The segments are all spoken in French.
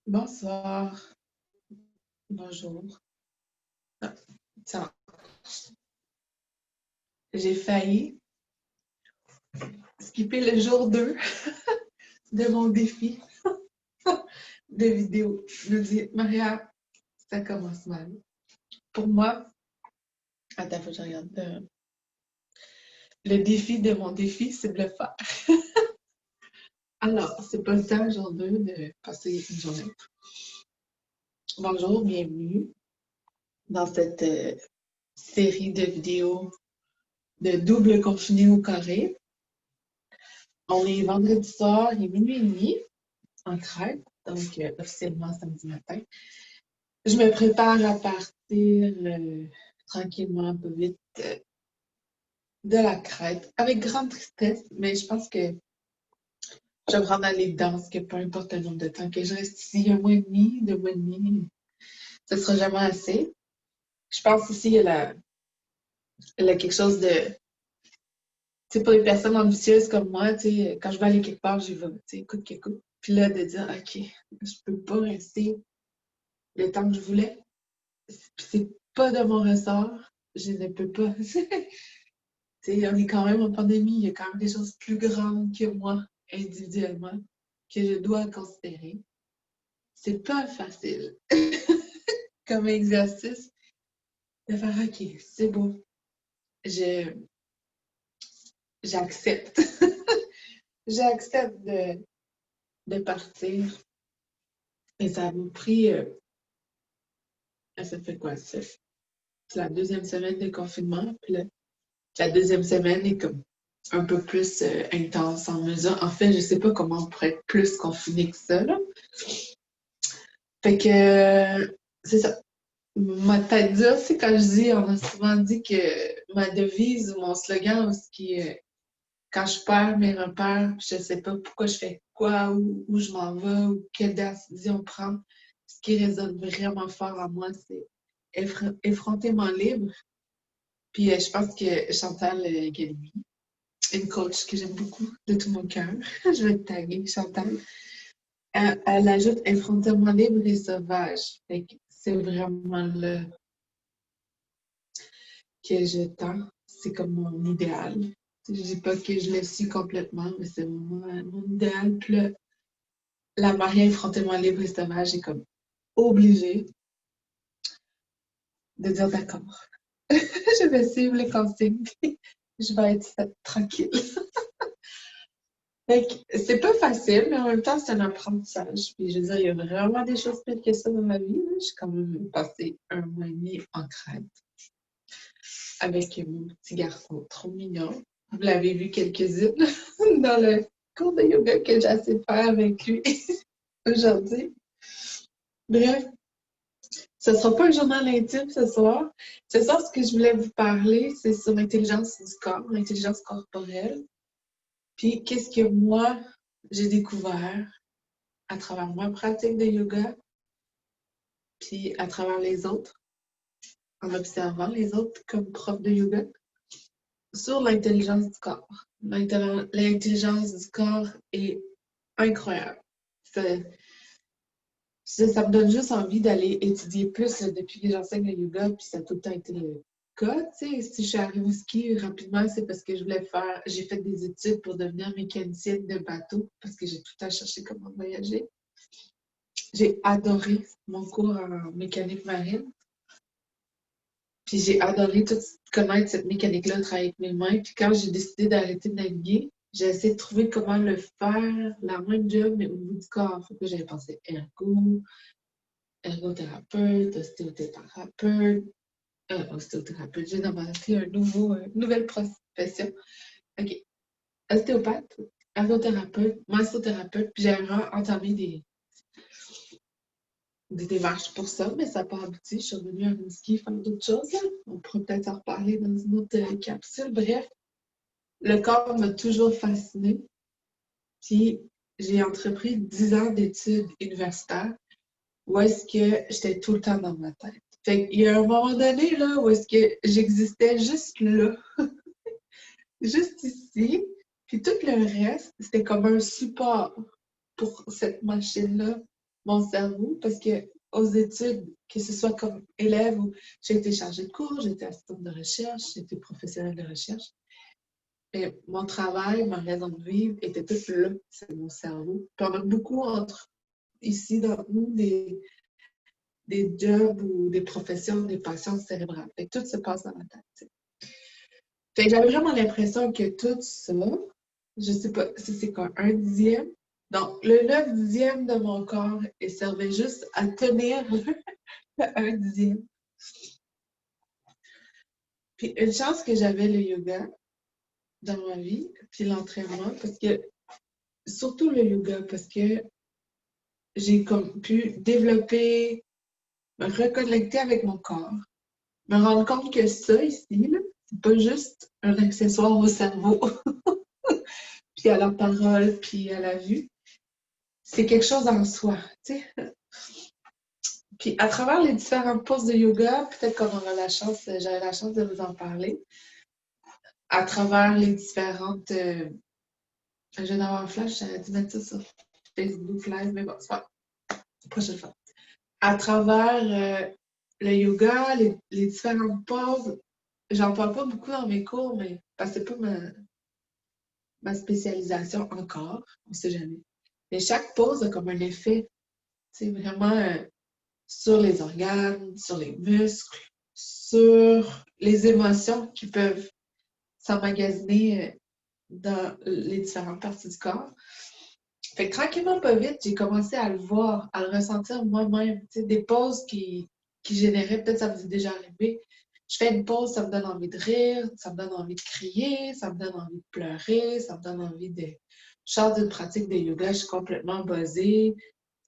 Bonsoir, bonjour. Ah, tiens, j'ai failli skipper le jour 2 de mon défi de vidéo. Je me dis, Maria, ça commence mal. Pour moi, attends, faut que je regarde. Le défi de mon défi, c'est de le faire. Alors, c'est pas le temps, jour 2, de passer une journée. Bonjour, bienvenue dans cette série de vidéos de double confiné au carré. On est vendredi soir, il est minuit et demi. En Crète, donc officiellement samedi matin. Je me prépare à partir tranquillement, pas vite, de la Crète, avec grande tristesse, mais je pense que je vais me rendre aller dedans, que peu importe le nombre de temps que je reste ici, un mois et demi, 2 mois et demi, ce sera jamais assez. Je pense aussi qu'il y a quelque chose de, tu sais, pour les personnes ambitieuses comme moi, tu sais, quand je vais aller quelque part, j'y vais, tu sais, coûte que coûte. Puis là, de dire, OK, je peux pas rester le temps que je voulais. C'est pas de mon ressort, je ne peux pas. T'sais, on est quand même en pandémie, il y a quand même des choses plus grandes que moi, individuellement, que je dois considérer. C'est pas facile comme exercice de faire OK, c'est beau, je j'accepte. J'accepte de partir. Et ça m'a pris ça fait quoi? C'est la deuxième semaine de confinement. Puis là, la deuxième semaine est comme un peu plus intense en mesure. En fait, je sais pas comment on pourrait être plus confiné que ça, là. Fait que c'est ça. Ma tête dure, c'est quand je dis, on a souvent dit que ma devise ou mon slogan, ce qui est quand je perds mes repères, je sais pas pourquoi je fais quoi, où je m'en vais, ou quelle décision prendre. Ce qui résonne vraiment fort en moi, c'est effrontément libre. Puis je pense que Chantal Galimi, une coach que j'aime beaucoup de tout mon cœur, je vais te taguer Chantal, elle ajoute effrontément libre et sauvage. Fait que c'est vraiment là que je tends. C'est comme mon idéal. Je dis pas que je le suis complètement, mais c'est vraiment mon idéal. Puis là, la Maria effrontément libre et sauvage est comme obligée de dire d'accord. Je vais suivre les consignes. Je vais être tranquille. Fait que c'est pas facile, mais en même temps, c'est un apprentissage. Puis je veux dire, il y a vraiment des choses pires que ça dans ma vie, là. J'ai quand même passé un mois et demi en Crète avec mon petit garçon trop mignon. Vous l'avez vu quelques-unes dans le cours de yoga que j'ai assez faire avec lui aujourd'hui. Bref, ce ne sera pas un journal intime ce soir. Ce soir, ce que je voulais vous parler, c'est sur l'intelligence du corps, l'intelligence corporelle. Puis, qu'est-ce que moi, j'ai découvert à travers ma pratique de yoga, puis à travers les autres, en observant les autres comme prof de yoga, sur l'intelligence du corps. L'intelligence du corps est incroyable. Ça, ça me donne juste envie d'aller étudier plus depuis que j'enseigne le yoga, puis ça a tout le temps été le cas. Tu sais, si je suis arrivée au ski rapidement, c'est parce que je voulais faire, j'ai fait des études pour devenir mécanicienne de bateau, parce que j'ai tout le temps cherché comment voyager. J'ai adoré mon cours en mécanique marine. Puis j'ai adoré tout connaître cette mécanique-là, travailler avec mes mains. Puis quand j'ai décidé d'arrêter de naviguer, j'ai essayé de trouver comment le faire, la même job, mais au bout du corps. Fait que j'avais pensé ergothérapeute, ostéothérapeute. J'ai inventé une nouvelle profession. OK. Ostéopathe, ergothérapeute, massothérapeute. Puis j'ai vraiment entamé des démarches pour ça, mais ça n'a pas abouti. Je suis revenue à Rimouski faire d'autres choses, là. On pourrait peut-être en reparler dans une autre capsule. Bref, le corps m'a toujours fascinée. Puis j'ai entrepris 10 ans d'études universitaires où est-ce que j'étais tout le temps dans ma tête. Fait qu'il y a un moment donné, là, où est-ce que j'existais juste là, juste ici, puis tout le reste, c'était comme un support pour cette machine-là mon cerveau parce que aux études, que ce soit comme élève ou j'ai été chargée de cours, j'ai été assistante de recherche, j'ai été professionnelle de recherche. Et mon travail, ma raison de vivre était tout là, c'est mon cerveau. Puis on a beaucoup entre ici dans nous des jobs ou des professions, des passions cérébrales. Fait que tout se passe dans la tête. T'sais. Fait que j'avais vraiment l'impression que tout ça, je sais pas si c'est quoi, un dixième. Donc, le 9 dixième de mon corps, il servait juste à tenir le 1 dixième. Puis une chance que j'avais le yoga dans ma vie, puis l'entraînement, parce que, surtout le yoga, parce que j'ai comme pu développer, me reconnecter avec mon corps, me rendre compte que ça ici, là, c'est pas juste un accessoire au cerveau, puis à la parole, puis à la vue. C'est quelque chose en soi, tu sais. Puis à travers les différentes poses de yoga, peut-être qu'on aura la chance, j'aurai la chance de vous en parler, à travers les différentes... je viens d'avoir un flash, j'aurais dû mettre ça sur Facebook Live, mais bon, c'est pas prochaine fois. À travers le yoga, les différentes poses, j'en parle pas beaucoup dans mes cours, mais parce que c'est pas ma spécialisation encore, on sait jamais. Mais chaque pose a comme un effet, c'est vraiment sur les organes, sur les muscles, sur les émotions qui peuvent s'emmagasiner dans les différentes parties du corps. Fait que tranquillement, pas vite, j'ai commencé à le voir, à le ressentir moi-même. Tu sais, des pauses qui généraient, peut-être ça vous est déjà arrivé. Je fais une pause, ça me donne envie de rire, ça me donne envie de crier, ça me donne envie de pleurer, ça me donne envie de... Je sors d'une pratique de yoga, je suis complètement buzzée.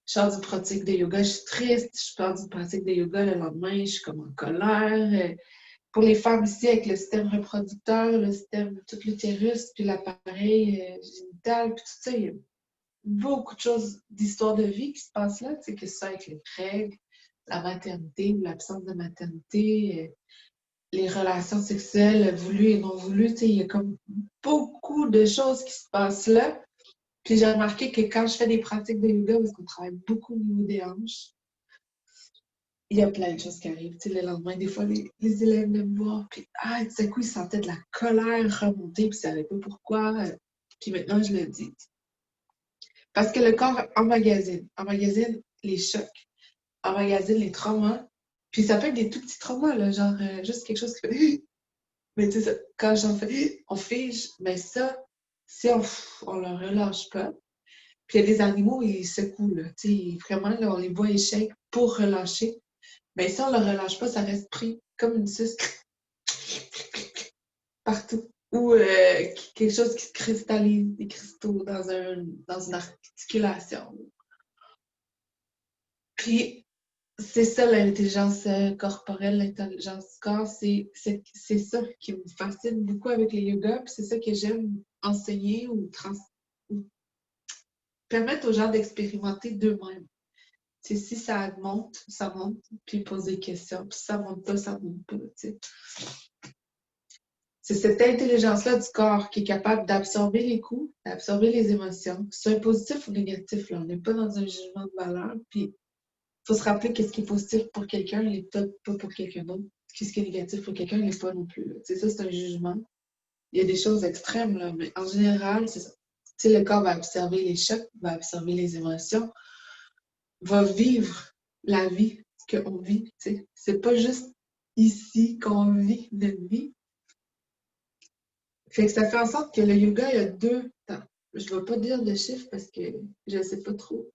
Je sors d'une pratique de yoga, je suis triste. Je sors d'une pratique de yoga, le lendemain, je suis comme en colère. Pour les femmes ici, avec le système reproducteur, le système, tout l'utérus, puis l'appareil génital, puis tout ça, il y a beaucoup de choses d'histoire de vie qui se passent là, tu sais, que ce soit avec les règles, la maternité ou l'absence de maternité, les relations sexuelles voulues et non voulues, tu sais, il y a comme beaucoup de choses qui se passent là. Puis j'ai remarqué que quand je fais des pratiques de yoga, parce qu'on travaille beaucoup au niveau des hanches, il y a plein de choses qui arrivent. Tu sais, le lendemain, des fois, les élèves viennent me voir, puis tout d'un coup, ils sentaient de la colère remonter, puis ils ne savaient pas pourquoi. Puis maintenant, je le dis. Parce que le corps emmagasine les chocs, emmagasine les traumas. Puis ça peut être des tout petits traumas, là, genre juste quelque chose qui fait. Mais tu sais, quand j'en fais, on fige, mais ça, si on le relâche pas, puis il y a des animaux, ils secouent, là, tu sais, vraiment, là, on les voit échec pour relâcher. Mais si on le relâche pas, ça reste pris comme une suce partout. Ou quelque chose qui se cristallise, des cristaux dans une articulation. Puis, c'est ça l'intelligence corporelle, l'intelligence du corps, c'est ça qui me fascine beaucoup avec les yoga, puis c'est ça que j'aime enseigner ou permettre aux gens d'expérimenter d'eux-mêmes. Si ça monte, puis poser des questions, puis si ça monte pas, ça monte pas. T'sais. C'est cette intelligence-là du corps qui est capable d'absorber les coups, d'absorber les émotions, que ce soit positif ou négatif. Là. On n'est pas dans un jugement de valeur, puis il faut se rappeler que ce qui est positif pour quelqu'un n'est peut-être pas pour quelqu'un d'autre. Ce qui est négatif pour quelqu'un n'est pas non plus. Ça, c'est un jugement. Il y a des choses extrêmes, là, mais en général, c'est ça. Le corps va absorber les chocs, va absorber les émotions, va vivre la vie qu'on vit. C'est pas juste ici qu'on vit notre vie. Fait que ça fait en sorte que le yoga, il y a 2 temps. Je ne vais pas dire de chiffres parce que je ne sais pas trop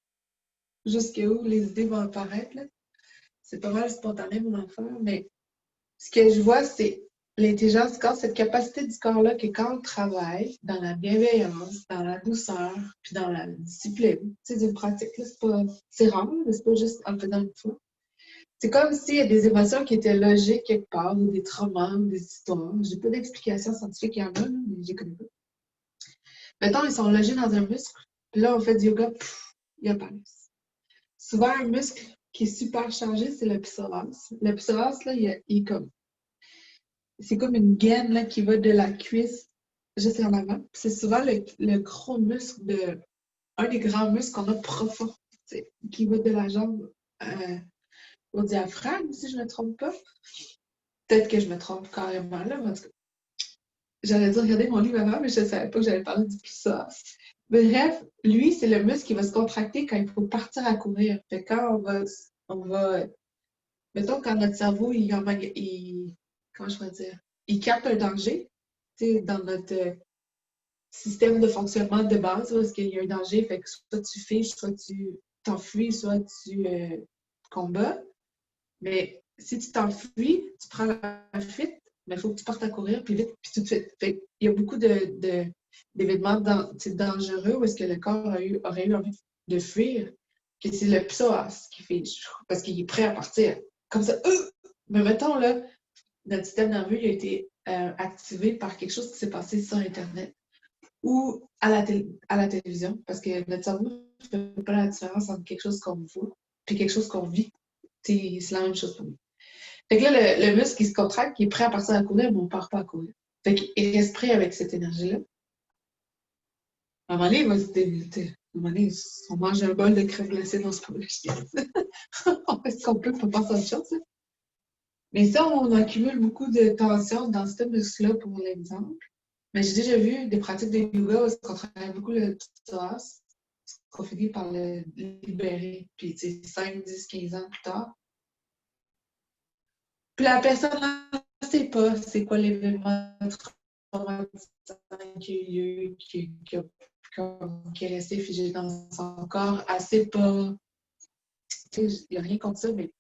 jusqu'où les idées vont apparaître. Là. C'est pas mal spontané, mon affaire, mais ce que je vois, c'est l'intelligence du corps, cette capacité du corps-là que quand on travaille dans la bienveillance, dans la douceur, puis dans la discipline, tu sais, d'une pratique, c'est rare, mais c'est pas juste en le faisant une fois. C'est comme s'il y a des émotions qui étaient logées quelque part, ou des traumas, ou des histoires. J'ai pas d'explication scientifique, il y en a, là, mais je les connais pas. Mettons, ils sont logés dans un muscle, puis là, on fait du yoga, il apparaissent. Souvent, un muscle qui est super chargé, c'est le psoas. Le psoas, là, c'est comme une gaine là, qui va de la cuisse jusqu'en avant. C'est souvent le gros muscle un des grands muscles qu'on a profond qui va de la jambe au diaphragme, si je ne me trompe pas. Peut-être que je me trompe carrément là, mais en tout cas, j'allais dire regarder mon livre avant, mais je ne savais pas que j'allais parler du psoas. Bref, lui, c'est le muscle qui va se contracter quand il faut partir à courir. Fait que quand mettons, quand notre cerveau, comment je pourrais dire, il capte un danger, tu sais, dans notre système de fonctionnement de base, parce qu'il y a un danger, fait que soit tu fiches, soit tu t'enfuis, soit tu combats. Mais si tu t'enfuis, tu prends la fuite, mais il faut que tu partes à courir, puis vite, puis tout de suite. Fait il y a beaucoup d'événements dangereux où est-ce que le corps aurait eu envie de fuir, que c'est le psoas qui fait, parce qu'il est prêt à partir. Comme ça, mais mettons, là, notre système nerveux il a été activé par quelque chose qui s'est passé sur Internet ou à la télévision, parce que notre cerveau ne fait pas la différence entre quelque chose qu'on voit et quelque chose qu'on vit. C'est la même chose pour nous. Fait que là, le muscle qui se contracte, qui est prêt à partir à courir, mais on ne part pas à courir. Fait qu'il reste prêt avec cette énergie-là. À un moment donné, il va se débiliter. À un moment donné, on mange un bol de crème glacée dans ce problème. Est-ce qu'on peut pas passer à autre chose? Hein? Mais ça, on accumule beaucoup de tension dans ce muscle-là, pour l'exemple. Mais j'ai déjà vu des pratiques de yoga où on travaille beaucoup le psoas, qu'on finit par le libérer. Puis, tu sais, 5, 10, 15 ans plus tard. Puis la personne ne sait pas c'est quoi l'événement traumatisant qui a eu lieu, qui est resté figé dans son corps. Elle ne sait pas. Il n'y a rien contre ça, mais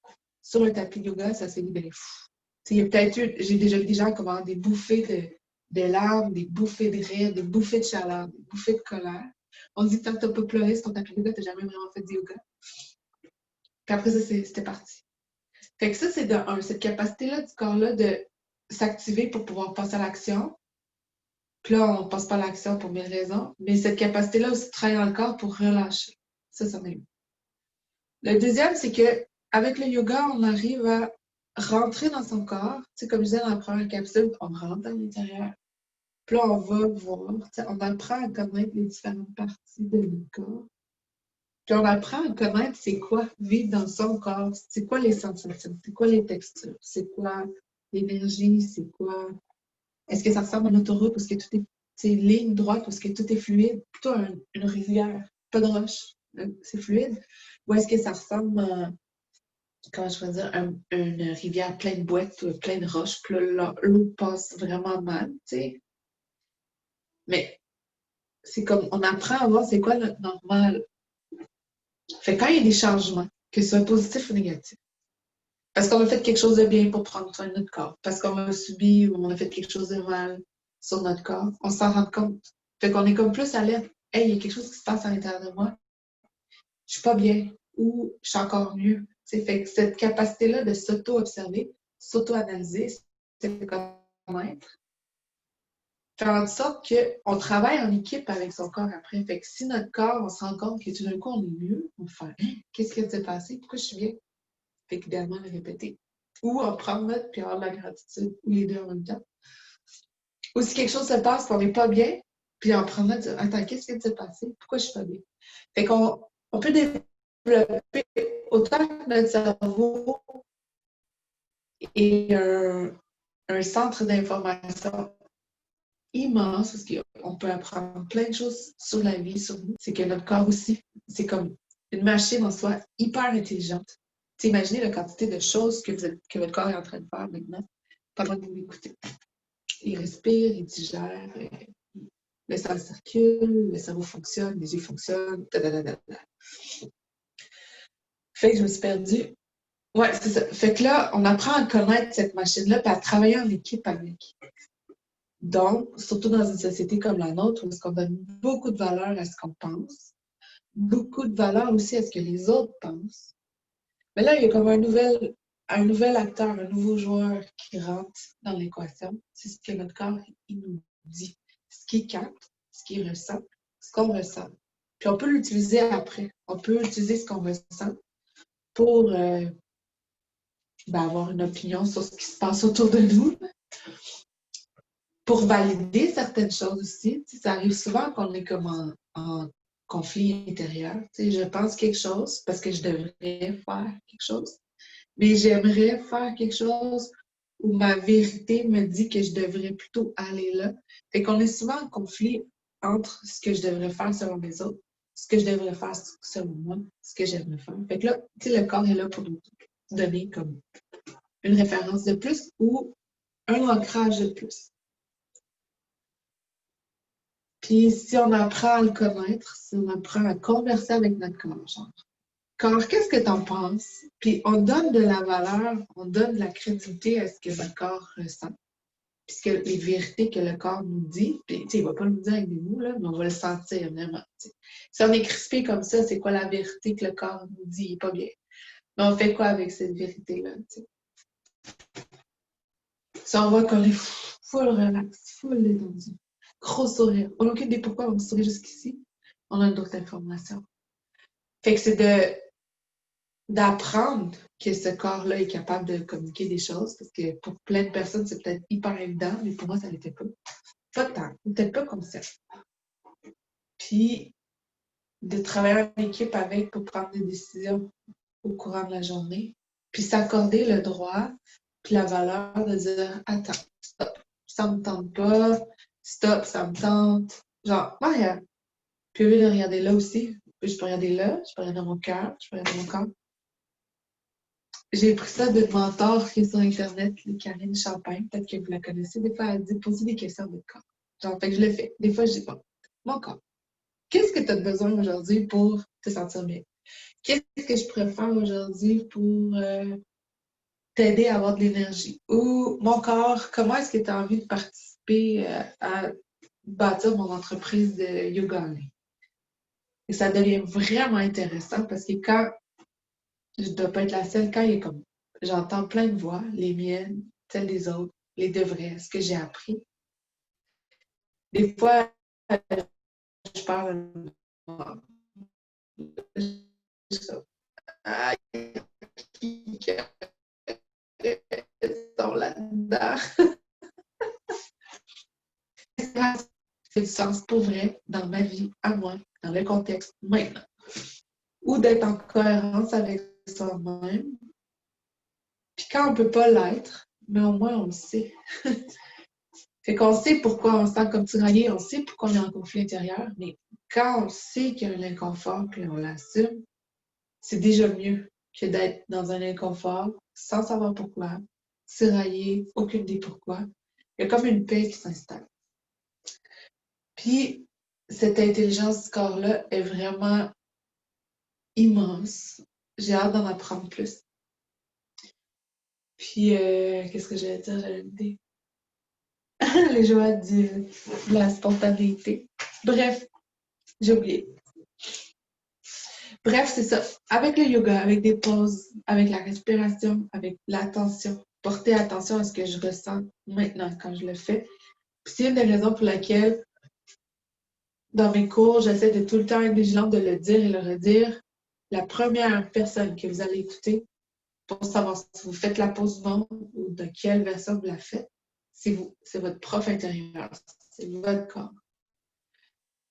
sur le tapis de yoga, ça s'est libéré. Il y a peut-être eu, j'ai déjà vu des gens qui ont des bouffées de larmes, des bouffées de rire, des bouffées de chaleur, des bouffées de colère. On dit que tant que tu n'as pas pleuré sur ton tapis de yoga, tu n'as jamais vraiment fait de yoga. Puis après ça, c'était parti. Fait que ça, c'est de un, cette capacité-là du corps-là de s'activer pour pouvoir passer à l'action. Puis là, on ne passe pas à l'action pour mille raisons, mais cette capacité-là aussi de travailler dans le corps pour relâcher. Ça en est une. Le deuxième, c'est qu'avec le yoga, on arrive à rentrer dans son corps. Tu sais, comme je disais dans la première capsule, on rentre à l'intérieur. Puis là, on va voir, on apprend à connaître les différentes parties de notre corps. Puis on apprend à connaître c'est quoi vivre dans son corps, c'est quoi les sensations, c'est quoi les textures, c'est quoi l'énergie, c'est quoi. Est-ce que ça ressemble à une autoroute parce que tout est ligne droite parce que tout est fluide, plutôt une rivière, pas de roche, c'est fluide. Ou est-ce que ça ressemble à, comment je pourrais dire, une rivière pleine de boîtes, pleine de roches, puis là, l'eau passe vraiment mal, tu sais. Mais c'est comme, on apprend à voir c'est quoi notre normal. Fait que quand il y a des changements, que ce soit positif ou négatif, parce qu'on a fait quelque chose de bien pour prendre soin de notre corps, parce qu'on a subi ou on a fait quelque chose de mal sur notre corps, on s'en rend compte. Fait qu'on est comme plus alerte. Hey, il y a quelque chose qui se passe à l'intérieur de moi. Je suis pas bien ou je suis encore mieux. T'sais, fait que cette capacité-là de s'auto-observer, s'auto-analyser, c'est connaître, faire en sorte qu'on travaille en équipe avec son corps après. Fait que si notre corps, on se rend compte que tout d'un coup, on est mieux, on fait hein, qu'est-ce qui s'est passé? Pourquoi je suis bien? Fait qu'idéalement, le répéter. Ou en prendre note puis avoir de la gratitude, ou les deux en même temps. Ou si quelque chose se passe qu'on n'est pas bien, puis en prendre note, attends, qu'est-ce qui s'est passé? Pourquoi je suis pas bien? Fait qu'on peut développer autant que notre cerveau est un centre d'information immense, parce qu'on peut apprendre plein de choses sur la vie, sur nous. C'est que notre corps aussi, c'est comme une machine en soi hyper intelligente. Imaginez la quantité de choses que votre corps est en train de faire maintenant pendant que vous l'écoutez. Il respire, il digère, le sang circule, le cerveau fonctionne, les yeux fonctionnent, Fait que je me suis perdue. Ouais, c'est ça. Fait que là, on apprend à connaître cette machine-là et à travailler en équipe avec. Donc, surtout dans une société comme la nôtre, où on donne beaucoup de valeur à ce qu'on pense, beaucoup de valeur aussi à ce que les autres pensent. Mais là, il y a comme un nouvel acteur, un nouveau joueur qui rentre dans l'équation. C'est ce que notre corps il nous dit. Ce qu'il capte, ce qu'il ressent, ce qu'on ressent. Puis on peut l'utiliser après. On peut utiliser ce qu'on ressent pour avoir une opinion sur ce qui se passe autour de nous. Pour valider certaines choses aussi. Ça arrive souvent qu'on est comme en conflit intérieur. Tu sais, je pense quelque chose parce que je devrais faire quelque chose, mais j'aimerais faire quelque chose où ma vérité me dit que je devrais plutôt aller là. Fait qu'on est souvent en conflit entre ce que je devrais faire selon les autres, ce que je devrais faire selon moi, ce que j'aimerais faire. Fait que là, tu sais, le corps est là pour nous donner comme une référence de plus ou un ancrage de plus. Puis si on apprend à le connaître, si on apprend à converser avec notre corps, genre, corps, qu'est-ce que tu en penses? Puis on donne de la valeur, on donne de la crédibilité à ce que le corps ressent, puisque les vérités que le corps nous dit, puis tu sais, il va pas nous dire avec des mots, là, mais on va le sentir vraiment. T'sais. Si on est crispé comme ça, c'est quoi la vérité que le corps nous dit? Il n'est pas bien. Mais on fait quoi avec cette vérité-là? T'sais? Si on voit qu'on est full relax, full détendu, gros sourire, on n'a aucune idée pourquoi on sourit jusqu'ici, on a d'autres informations. Fait que c'est d'apprendre que ce corps-là est capable de communiquer des choses, parce que pour plein de personnes, c'est peut-être hyper évident, mais pour moi, ça l'était pas. Pas tant, peut-être pas conscient. Puis, de travailler en équipe avec pour prendre des décisions au courant de la journée, puis s'accorder le droit, puis la valeur de dire « Attends, stop, ça me tente pas, stop, ça me tente. » Genre, regarde. Puis au lieu de regarder là aussi, je peux regarder là, je peux regarder mon cœur, je peux regarder mon corps. J'ai pris ça d'une mentor qui est sur Internet, Karine Champagne, peut-être que vous la connaissez. Des fois, elle dit poser des questions à votre corps. Genre, fait que je le fais. Des fois, je dis bon, mon corps, qu'est-ce que tu as besoin aujourd'hui pour te sentir bien? Qu'est-ce que je pourrais faire aujourd'hui pour t'aider à avoir de l'énergie? Ou mon corps, comment est-ce que tu as envie de participer à bâtir mon entreprise de yoga en ligne? Et ça devient vraiment intéressant parce que quand je ne dois pas être la seule, quand il est comme j'entends plein de voix, les miennes, celles des autres, les de vrais, ce que j'ai appris. Des fois, je parle à qui sont là-dedans. C'est du sens pour vrai dans ma vie, à moi, dans le contexte maintenant. Ou d'être en cohérence avec soi-même. Puis quand on ne peut pas l'être, mais au moins on le sait. Fait qu'on sait pourquoi on se sent comme tiraillé, on sait pourquoi on est en conflit intérieur, mais quand on sait qu'il y a un inconfort puis on l'assume, c'est déjà mieux que d'être dans un inconfort sans savoir pourquoi, tiraillé, aucune idée pourquoi. Il y a comme une paix qui s'installe. Puis, cette intelligence du corps-là est vraiment immense. J'ai hâte d'en apprendre plus. Puis, qu'est-ce que j'allais dire? J'allais dire les joies de la spontanéité. Bref, j'ai oublié. Bref, c'est ça. Avec le yoga, avec des pauses, avec la respiration, avec l'attention. Porter attention à ce que je ressens maintenant quand je le fais. Puis c'est une des raisons pour laquelle, dans mes cours, j'essaie de tout le temps être vigilante de le dire et le redire. La première personne que vous allez écouter pour savoir si vous faites la pause ou non, ou de quelle version vous la faites, c'est vous. C'est votre prof intérieur. C'est votre corps.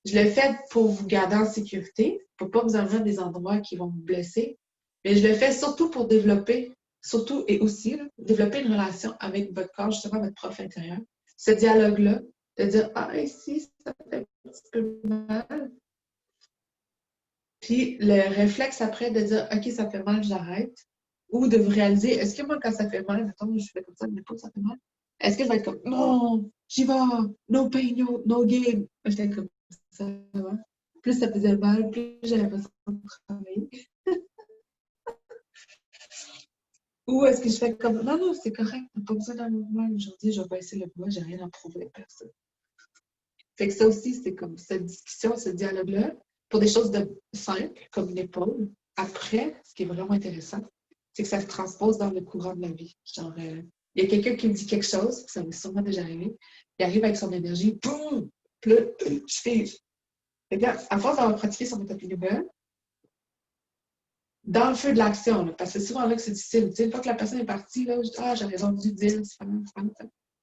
Je le fais pour vous garder en sécurité, pour ne pas vous amener à des endroits qui vont vous blesser, mais je le fais surtout pour développer, surtout et aussi, là, développer une relation avec votre corps, justement votre prof intérieur. Ce dialogue-là, de dire « Ah, ici, ça fait un petit peu mal. » Puis le réflexe après de dire « OK, ça fait mal, j'arrête. » Ou de vous réaliser, est-ce que moi, quand ça fait mal, mettons, je fais comme ça, mais pas ça fait mal, est-ce que je vais être comme « Non, j'y vais, no pain, no gain. » J'étais comme ça, va. Plus ça faisait mal, plus j'avais l'impression de travailler. Ou est-ce que je fais comme non, non, c'est correct, t'as pas besoin d'un mouvement aujourd'hui, je vais baisser le poids, j'ai rien à prouver à personne. Fait que ça aussi, c'est comme cette discussion, ce dialogue-là, pour des choses de simples, comme une épaule. Après, ce qui est vraiment intéressant, c'est que ça se transpose dans le courant de la vie. Genre, il y a quelqu'un qui me dit quelque chose, ça m'est sûrement déjà arrivé, il arrive avec son énergie, boum! Puis là, je fais. Fait que, à force d'avoir pratiqué sur mes tapis yoga, dans le feu de l'action, là, parce que c'est souvent là que c'est difficile. Tu sais, une fois que la personne est partie, là, j'aurais dû dire,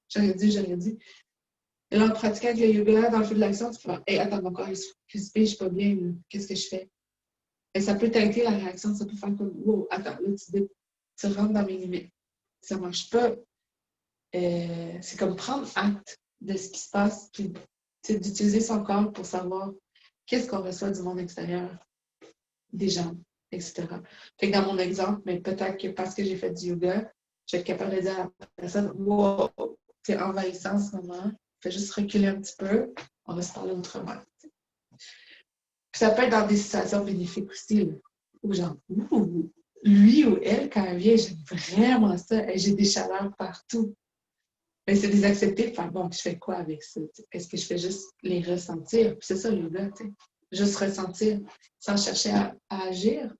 j'aurais dit. Et là, en pratiquant avec le yoga, dans le feu de l'action, tu fais hey, attends, mon corps est crispé, je suis pas bien, qu'est-ce que je fais? Et ça peut t'aider la réaction, ça peut faire comme wow, attends, là, tu rentres dans mes limites. Ça marche pas. C'est comme prendre acte de ce qui se passe, puis d'utiliser son corps pour savoir qu'est-ce qu'on reçoit du monde extérieur, des gens, etc. Fait que dans mon exemple, mais peut-être que parce que j'ai fait du yoga, je vais être capable de dire à la personne wow, c'est envahissant en ce moment, fais juste reculer un petit peu, on va se parler autrement. Puis ça peut être dans des situations bénéfiques aussi, là, où genre, ouh, lui ou elle, quand elle vient, j'aime vraiment ça, et j'ai des chaleurs partout. Mais c'est les accepter, de faire bon, je fais quoi avec ça? Est-ce que je fais juste les ressentir? Puis c'est ça, le yoga, tu sais. Juste ressentir sans chercher à agir.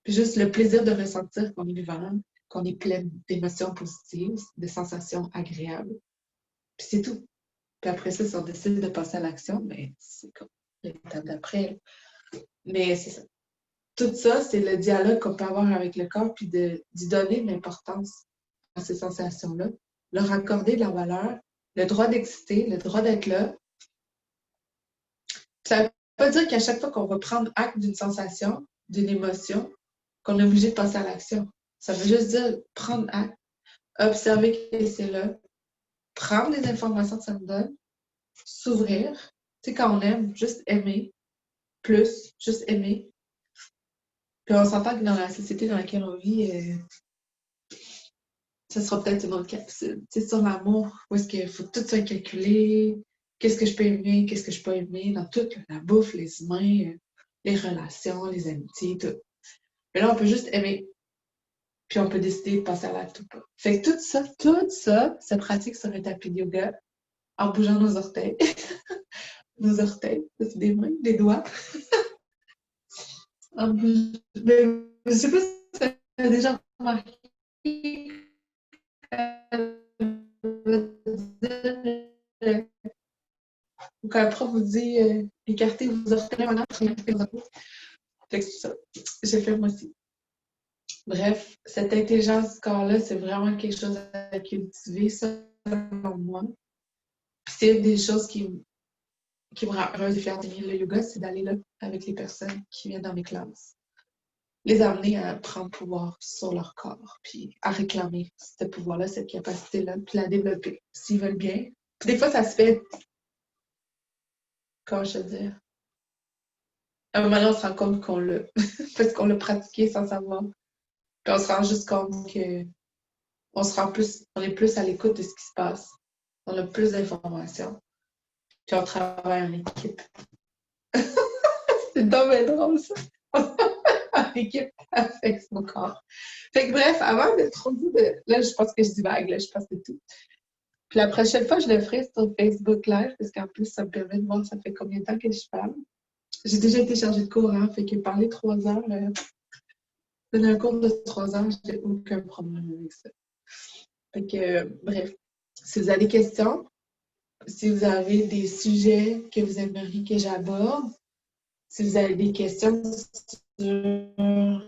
Puis juste le plaisir de ressentir qu'on est vivant, qu'on est plein d'émotions positives, de sensations agréables. Puis c'est tout. Puis après ça, si on décide de passer à l'action, ben, c'est comme l'étape d'après. Mais c'est ça. Tout ça, c'est le dialogue qu'on peut avoir avec le corps, puis d'y donner de l'importance à ces sensations-là, leur accorder de la valeur, le droit d'exister, le droit d'être là. Ça ne veut pas dire qu'à chaque fois qu'on va prendre acte d'une sensation, d'une émotion, qu'on est obligé de passer à l'action. Ça veut juste dire prendre acte, observer que c'est là, prendre les informations que ça nous donne, s'ouvrir. Tu sais, quand on aime, juste aimer, plus, juste aimer. Puis on s'entend que dans la société dans laquelle on vit, ça sera peut-être une autre capsule. Tu sais, sur l'amour, où est-ce qu'il faut tout ça calculer, qu'est-ce que je peux aimer, qu'est-ce que je peux pas aimer, dans tout, la bouffe, les humains, les relations, les amitiés, tout. Mais là, on peut juste aimer, puis on peut décider de passer à l'acte ou pas. Fait que tout ça se pratique sur un tapis de yoga en bougeant nos orteils. Nos orteils, ça, c'est des mains, des doigts. Mais, je sais pas si tu as déjà remarqué quand le prof vous dit écartez vos orteils maintenant, écartez vos orteils. Fait que c'est ça. J'ai fait moi aussi. Bref, cette intelligence du corps-là, c'est vraiment quelque chose à cultiver, selon moi. Puis c'est une des choses qui me rend heureuse de faire le yoga, c'est d'aller là avec les personnes qui viennent dans mes classes. Les amener à prendre pouvoir sur leur corps, puis à réclamer ce pouvoir-là, cette capacité-là, puis la développer, s'ils veulent bien. Puis des fois, ça se fait, comment je veux dire, à un moment donné, on se rend compte qu'on l'a, parce qu'on l'a pratiqué sans savoir. Puis on se rend juste compte que on est plus à l'écoute de ce qui se passe. On a plus d'informations. Puis on travaille en équipe. C'est dommage drôle, ça. En équipe avec son corps. Fait que bref, avant de trop dire là, je pense que je divague, là, je pense que c'est tout. Puis la prochaine fois, je le ferai sur Facebook Live, parce qu'en plus, ça me permet de voir ça fait combien de temps que je parle. J'ai déjà été chargée de cours, hein, fait que parler 3 heures, donner un cours de 3 heures, j'ai aucun problème avec ça. Fait que, bref, si vous avez des questions, si vous avez des sujets que vous aimeriez que j'aborde, si vous avez des questions sur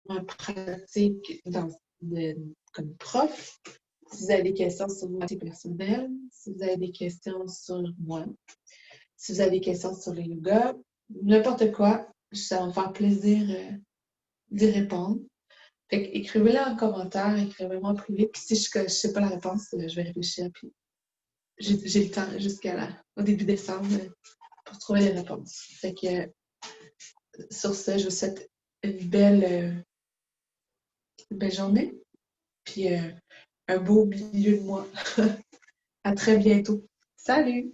ma pratique comme prof, si vous avez des questions sur moi personnelle, si vous avez des questions sur moi, si vous avez des questions sur le yoga, n'importe quoi, ça va me faire plaisir d'y répondre. Fait que écrivez-le en commentaire, écrivez-moi en privé, puis si je ne sais pas la réponse, je vais réfléchir, puis j'ai le temps au début décembre pour trouver les réponses. Fait que sur ce, je vous souhaite une belle journée, puis un beau milieu de mois. À très bientôt. Salut!